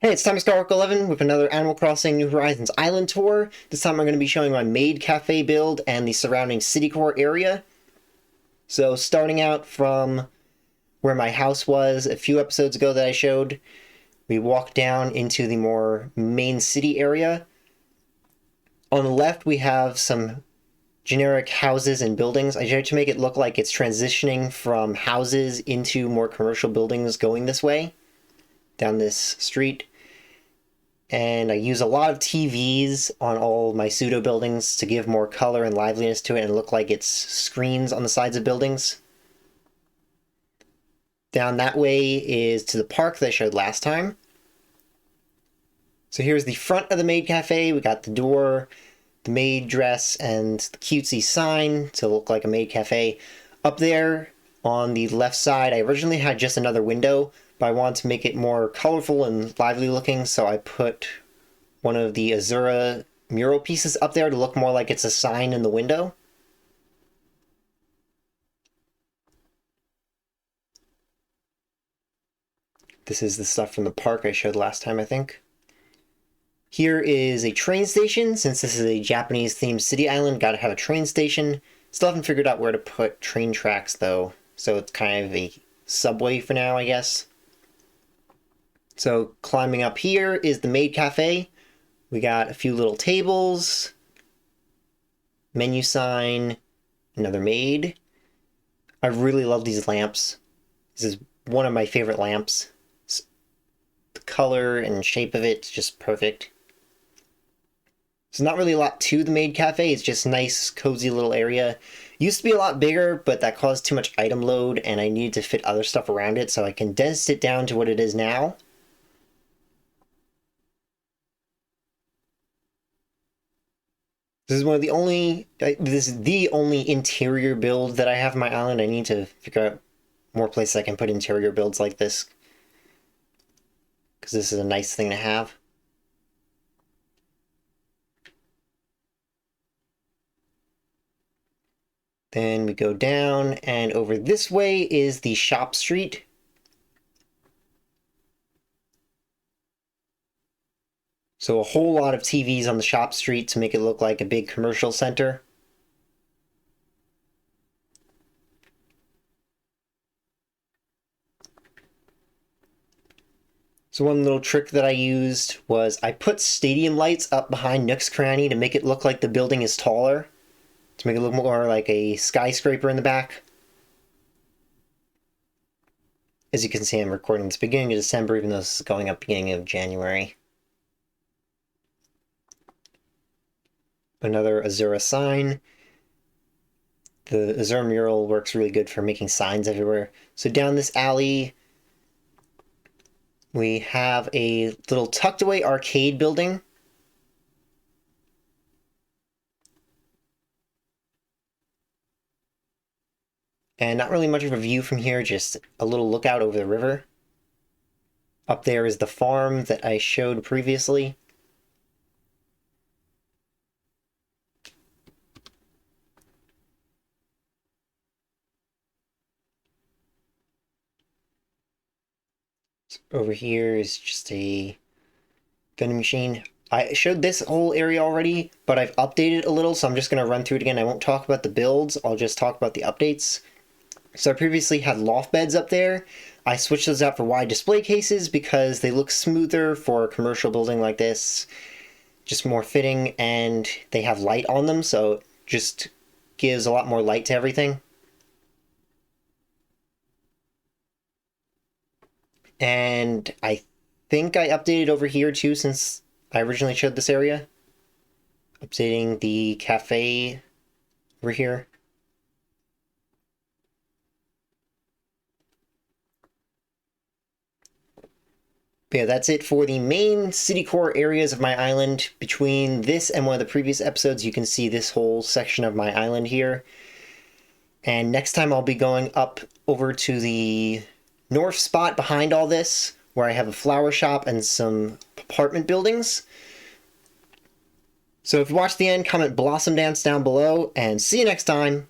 Hey, it's time to Star 11 with another Animal Crossing New Horizons island tour. This time I'm going to be showing my Maid Cafe build and the surrounding city core area. So starting out from where my house was a few episodes ago that I showed, we walk down into the more main city area. On the left we have some generic houses and buildings. I tried to make it look like it's transitioning from houses into more commercial buildings going this way, down this street. And I use a lot of TVs on all my pseudo buildings to give more color and liveliness to it and look like it's screens on the sides of buildings. Down that way is to the park that I showed last time. So here's the front of the Maid Cafe. We got the door, the maid dress, and the cutesy sign to look like a maid cafe. Up there on the left side, I originally had just another window, but I wanted to make it more colorful and lively looking, so I put one of the Azura mural pieces up there to look more like it's a sign in the window. This is the stuff from the park I showed last time, I think. Here is a train station. Since this is a Japanese-themed city island, gotta have a train station. Still haven't figured out where to put train tracks, though, so it's kind of a subway for now, I guess. So climbing up here is the Maid Cafe. We got a few little tables, menu sign, another maid. I really love these lamps. This is one of my favorite lamps. The color and shape of it's just perfect. There's not really a lot to the Maid Cafe. It's just nice, cozy little area. Used to be a lot bigger, but that caused too much item load, and I needed to fit other stuff around it, so I condensed it down to what it is now. This is the only interior build that I have on my island. I need to figure out more places I can put interior builds like this, because this is a nice thing to have. Then we go down, and over this way is the shop street. So a whole lot of TVs on the shop street to make it look like a big commercial center. So one little trick that I used was I put stadium lights up behind Nook's Cranny to make it look like the building is taller, to make it look more like a skyscraper in the back. As you can see, I'm recording this beginning of December, even though this is going up beginning of January. Another Azura sign. The Azura mural works really good for making signs everywhere. So down this alley, we have a little tucked away arcade building. And not really much of a view from here, just a little lookout over the river. Up there is the farm that I showed previously. Over here is just a vending machine. I showed this whole area already, but I've updated a little, so I'm just going to run through it again. I won't talk about the builds, I'll just talk about the updates. So I previously had loft beds up there. I switched those out for wide display cases because they look smoother for a commercial building like this. Just more fitting, and they have light on them, so it just gives a lot more light to everything. And I think I updated over here too, since I originally showed this area. Updating the cafe over here. But yeah, that's it for the main city core areas of my island. Between this and one of the previous episodes, you can see this whole section of my island here. And next time I'll be going up over to the north spot behind all this, where I have a flower shop and some apartment buildings. So if you watched the end, comment Blossom Dance down below, and see you next time!